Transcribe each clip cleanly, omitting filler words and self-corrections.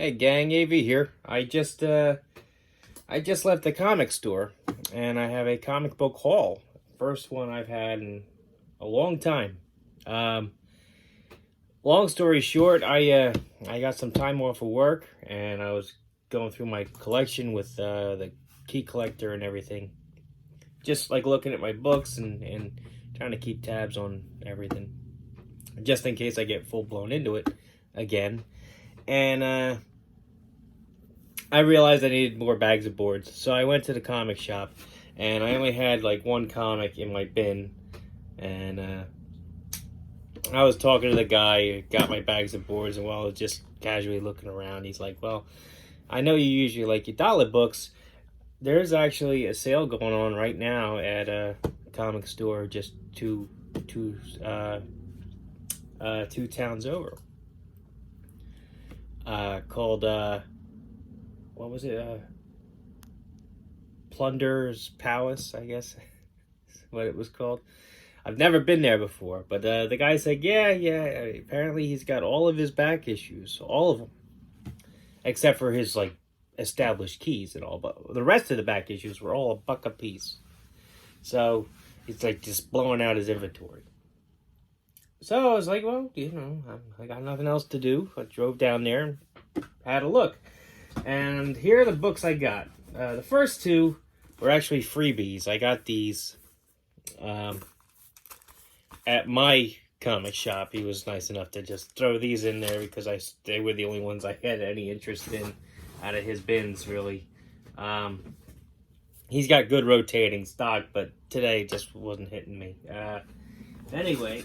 Hey gang, AV here. I just left the comic store and I have a comic book haul. First one I've had in a long time. Um, Long story short, I got some time off of work and I was going through my collection with the key collector and everything. Just like looking at my books and trying to keep tabs on everything. Just in case I get full blown into it again. And I realized I needed more bags of boards, so I went to the comic shop, and I only had like one comic in my bin, and I was talking to the guy who got my bags of boards, and while I was just casually looking around, he's like, "Well, I know you usually like your dollar books. There's actually a sale going on right now at a comic store just two towns over, called what was it? Plunder's Palace, I guess, is what it was called. I've never been there before, but the guy said, yeah, apparently he's got all of his back issues, all of them, except for his, like, established keys and all, but the rest of the back issues were all a buck a piece. So, it's like just blowing out his inventory. So, I was like, well, I got nothing else to do. I drove down there and had a look. And here are the books I got. The first two were actually freebies. I got these at my comic shop. He was nice enough to just throw these in there because they were the only ones I had any interest in out of his bins, really. He's got good rotating stock, but today just wasn't hitting me. Anyway,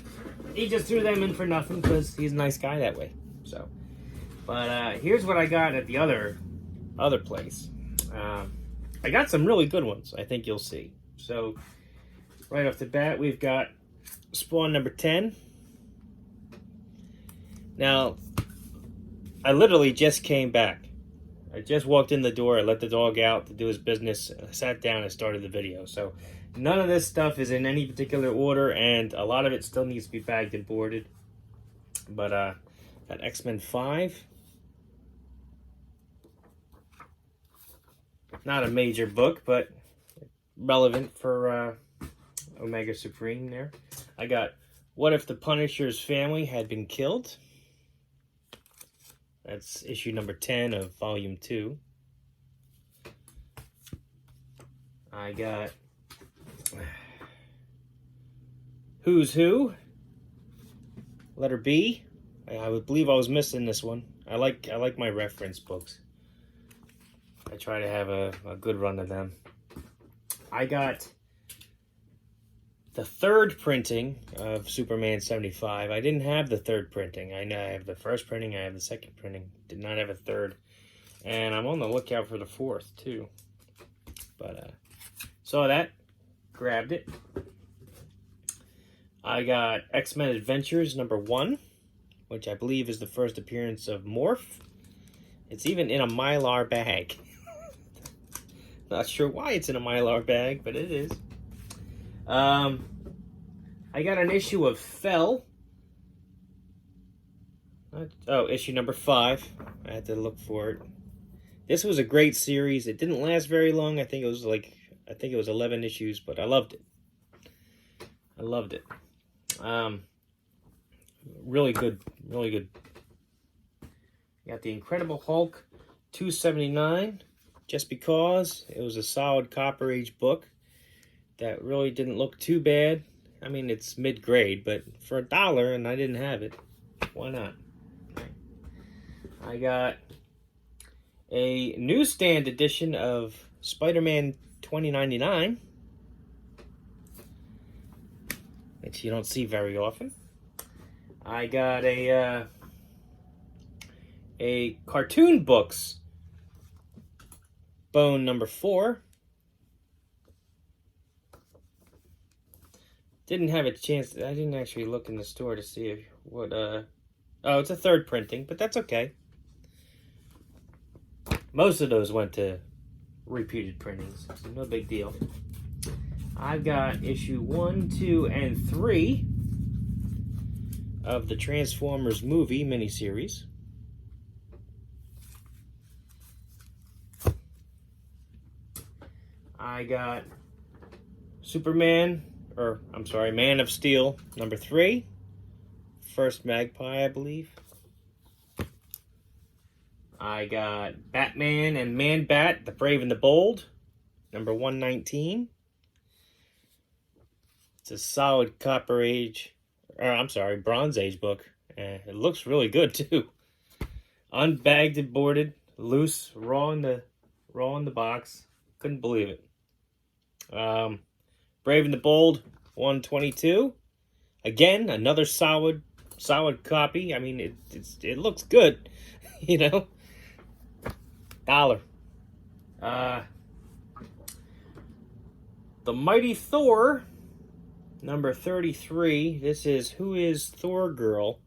he just threw them in for nothing because he's a nice guy that way. So. But here's what I got at the other place. I got some really good ones, I think you'll see. So, right off the bat, we've got Spawn number 10. Now, I literally just came back. I just walked in the door, I let the dog out to do his business, I sat down and started the video. So, none of this stuff is in any particular order, and a lot of it still needs to be bagged and boarded. But, got X-Men 5. Not a major book, but relevant for Omega Supreme there. I got What If the Punisher's Family Had Been Killed? That's issue number 10 of volume 2. I got Who's Who? Letter B. I would believe I was missing this one. I like my reference books. I try to have a good run of them. I got the third printing of Superman 75. I didn't have the third printing. I know I have the first printing, I have the second printing. Did not have a third. And I'm on the lookout for the fourth, too. But, saw that. Grabbed it. I got X-Men Adventures number 1. Which I believe is the first appearance of Morph. It's even in a Mylar bag. Not sure why it's in a Mylar bag, but it is. I got an issue of Fell. Issue number 5. I had to look for it. This was a great series. It didn't last very long. I think it was 11 issues, but I loved it. Really good. Got the Incredible Hulk 279, just because it was a solid Copper Age book that really didn't look too bad. I mean, it's mid-grade, but for $1 and I didn't have it, why not? I got a newsstand edition of Spider-Man 2099, which you don't see very often. I got a cartoon books Bone number 4. Didn't have a chance. I didn't actually look in the store to see what. Oh, it's a third printing, but that's okay. Most of those went to repeated printings, so no big deal. I've got issue 1, 2, and 3 of the Transformers movie miniseries. I got Superman, or I'm sorry, Man of Steel number 3. First Magpie, I believe. I got Batman and Man-Bat, The Brave and the Bold, number 119. It's a solid Bronze Age book. It looks really good too. Unbagged and boarded, loose, raw in the box. Couldn't believe it. Brave and the Bold, 122. Again, another solid copy. I mean, it looks good, you know. $1. The Mighty Thor, number 33. This is Who is Thor Girl.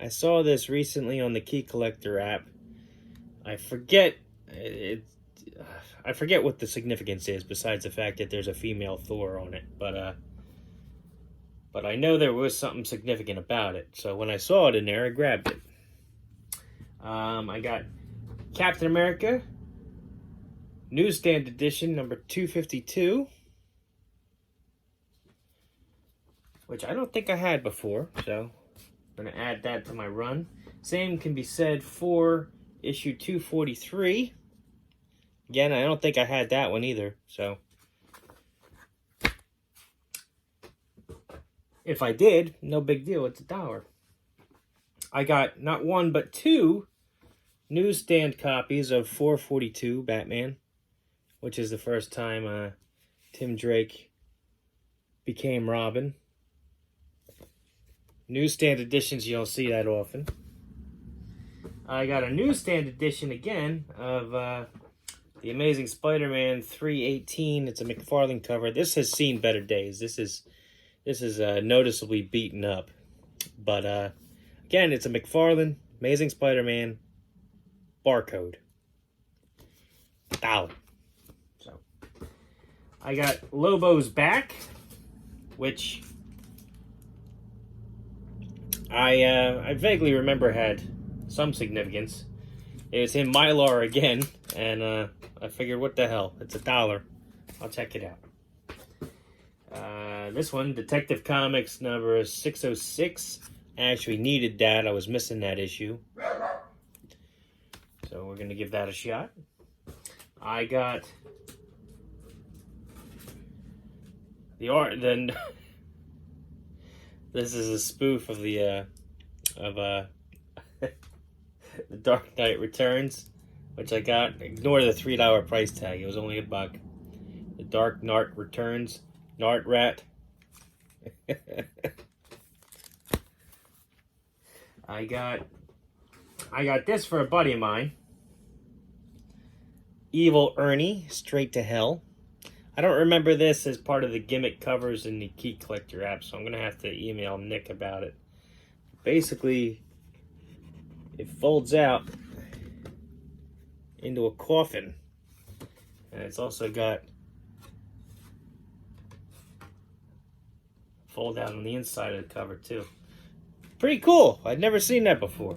I saw this recently on the Key Collector app. I forget what the significance is besides the fact that there's a female Thor on it, but I know there was something significant about it. So when I saw it in there, I grabbed it. I got Captain America, newsstand edition, number 252, which I don't think I had before, so I'm going to add that to my run. Same can be said for issue 243. Again, I don't think I had that one either, so if I did, no big deal, it's $1. I got not one but 2 newsstand copies of 442 Batman, which is the first time Tim Drake became Robin. Newsstand editions, you don't see that often. I got a newsstand edition again of The Amazing Spider-Man 318. It's a McFarlane cover. This has seen better days. This is noticeably beaten up. But again, it's a McFarlane Amazing Spider-Man barcode. $1. So I got Lobo's Back, which I vaguely remember had some significance. It's in Mylar again, and I figured, what the hell? It's $1. I'll check it out. This one, Detective Comics number 606. I actually needed that. I was missing that issue. So we're going to give that a shot. I got the art. Then this is a spoof of the The Dark Knight Returns, which I got. Ignore the $3 price tag. It was only $1. The Dark Knight Returns. Nart Rat. I got this for a buddy of mine. Evil Ernie, Straight to Hell. I don't remember this as part of the gimmick covers in the Key Collector app, so I'm going to have to email Nick about it. Basically, it folds out into a coffin. And it's also got fold out on the inside of the cover, too. Pretty cool. I'd never seen that before.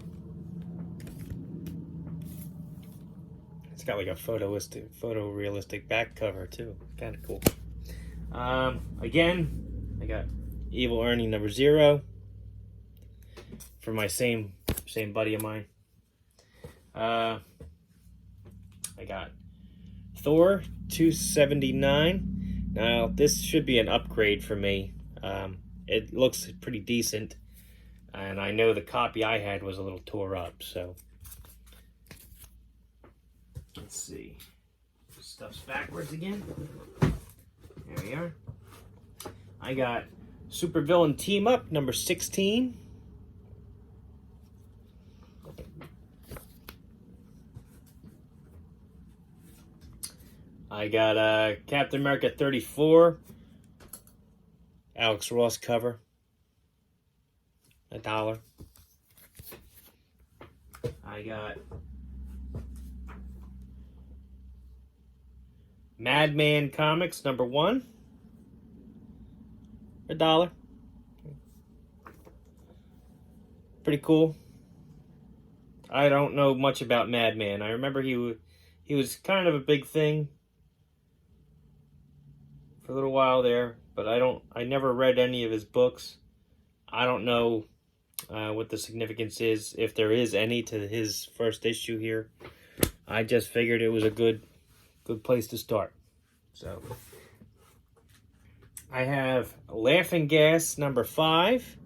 It's got like a photorealistic back cover too. Kind of cool. Again, I got Evil Ernie number 0 for my same buddy of mine. I got Thor 279. Now this should be an upgrade for me. It looks pretty decent, and I know the copy I had was a little tore up, so let's see. Stuff's backwards again. There we are. I got Supervillain Team Up number 16. I got Captain America 34. Alex Ross cover. $1. I got Madman Comics number 1. $1. Pretty cool. I don't know much about Madman. I remember he was kind of a big thing for a little while there, but I never read any of his books. I don't know what the significance is, if there is any, to his first issue here. I just figured it was a good place to start. So I have Laughing Gas number 5,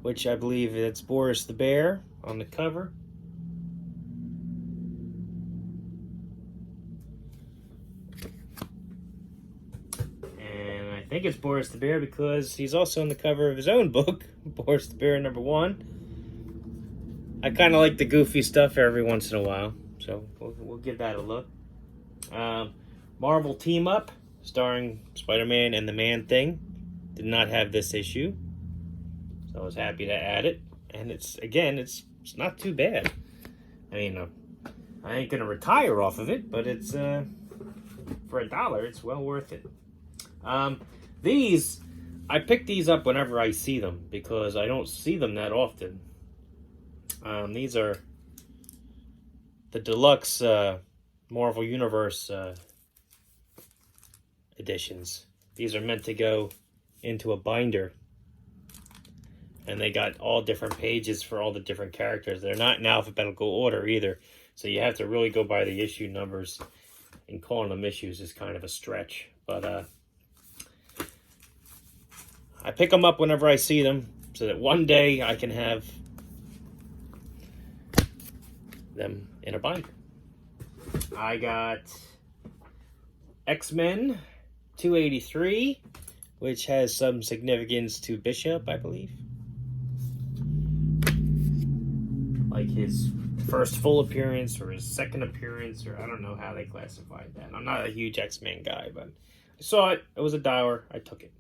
which I believe it's Boris the Bear on the cover. And I think it's Boris the Bear because he's also on the cover of his own book, Boris the Bear number 1. I kind of like the goofy stuff every once in a while, so we'll give that a look. Marvel Team Up, starring Spider-Man and the Man-Thing, did not have this issue, so I was happy to add it. And it's not too bad. I mean, I ain't gonna retire off of it, but it's for $1, it's well worth it. I pick these up whenever I see them because I don't see them that often. These are the deluxe Marvel Universe editions. These are meant to go into a binder, and they got all different pages for all the different characters. They're not in alphabetical order either, so you have to really go by the issue numbers, and calling them issues is kind of a stretch. But I pick them up whenever I see them so that one day I can have them in a binder. I got X-Men 283, which has some significance to Bishop, I believe. Like his first full appearance or his second appearance, or I don't know how they classified that. I'm not a huge X-Men guy, but I saw it. It was $1. I took it.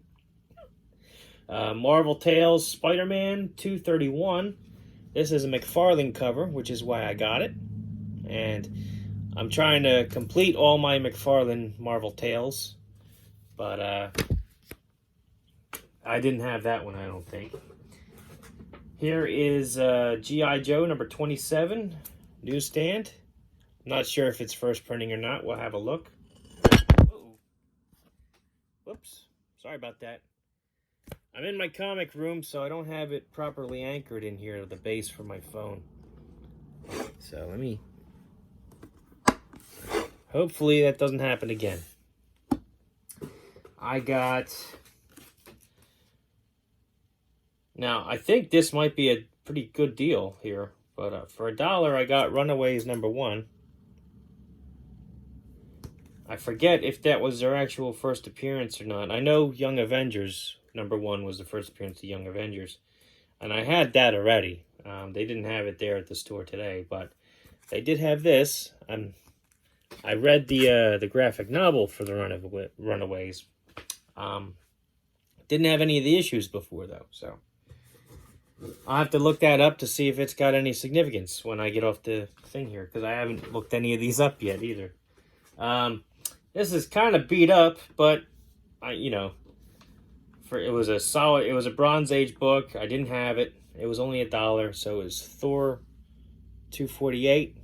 Marvel Tales Spider-Man 231. This is a McFarlane cover, which is why I got it. And I'm trying to complete all my McFarlane Marvel Tales, but I didn't have that one, I don't think. Here is G.I. Joe number 27, newsstand. I'm not sure if it's first printing or not. We'll have a look. Whoa. Whoops. Sorry about that. I'm in my comic room, so I don't have it properly anchored in here to the base for my phone. So let me... Hopefully that doesn't happen again. I got... Now, I think this might be a pretty good deal here, but for $1, I got Runaways number 1. I forget if that was their actual first appearance or not. I know Young Avengers number 1 was the first appearance of Young Avengers, and I had that already. They didn't have it there at the store today, but they did have this. I read the graphic novel for the Runaways. Didn't have any of the issues before, though, so I'll have to look that up to see if it's got any significance when I get off the thing here, because I haven't looked any of these up yet either. This is kind of beat up, but it was a Bronze Age book. I didn't have it. It was only $1, so it was Thor 248.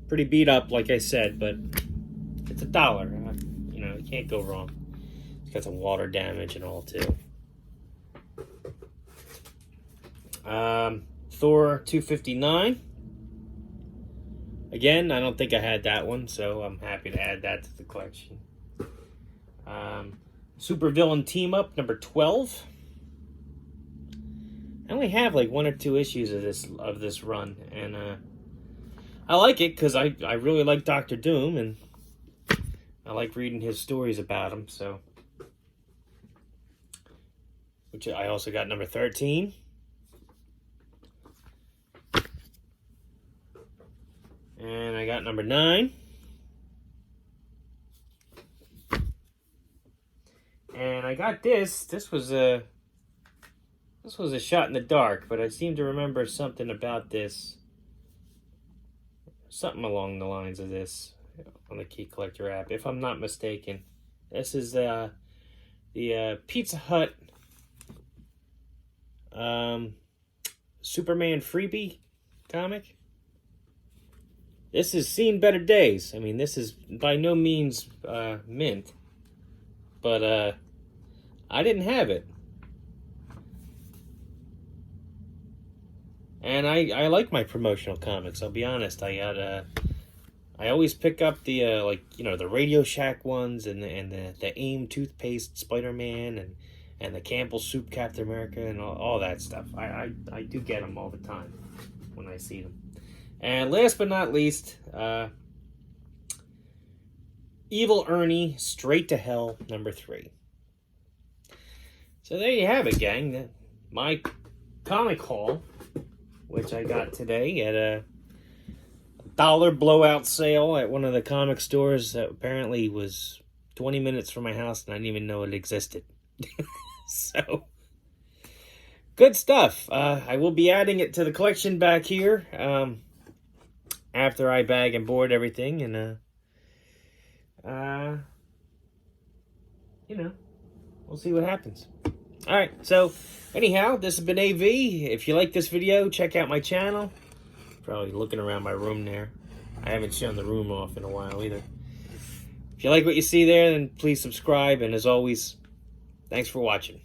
Pretty beat up, like I said, but it's $1. You can't go wrong. It's got some water damage and all too. Thor 259. Again, I don't think I had that one, so I'm happy to add that to the collection. Supervillain Team Up number 12. I only have like 1 or 2 issues of this run, and I like it because I really like Dr. Doom, and I like reading his stories about him. So, which I also got number 13. And I got number 9. And I got this. This was a shot in the dark, but I seem to remember something about this. Something along the lines of this on the Key Collector app, if I'm not mistaken. This is the Pizza Hut Superman freebie comic. This has seen better days. I mean, this is by no means mint. But I didn't have it. And I like my promotional comics, I'll be honest. I always pick up the the Radio Shack ones and the AIM toothpaste Spider-Man and the Campbell Soup Captain America and all that stuff. I do get them all the time when I see them. And last but not least, Evil Ernie Straight to Hell #3. So there you have it, gang. My comic haul, which I got today at a $1 blowout sale at one of the comic stores that apparently was 20 minutes from my house and I didn't even know it existed. So, good stuff. I will be adding it to the collection back here after I bag and board everything, and we'll see what happens. Alright, so anyhow, this has been AV. If you like this video, check out my channel. Probably looking around my room there. I haven't shown the room off in a while either. If you like what you see there, then please subscribe, and as always, thanks for watching.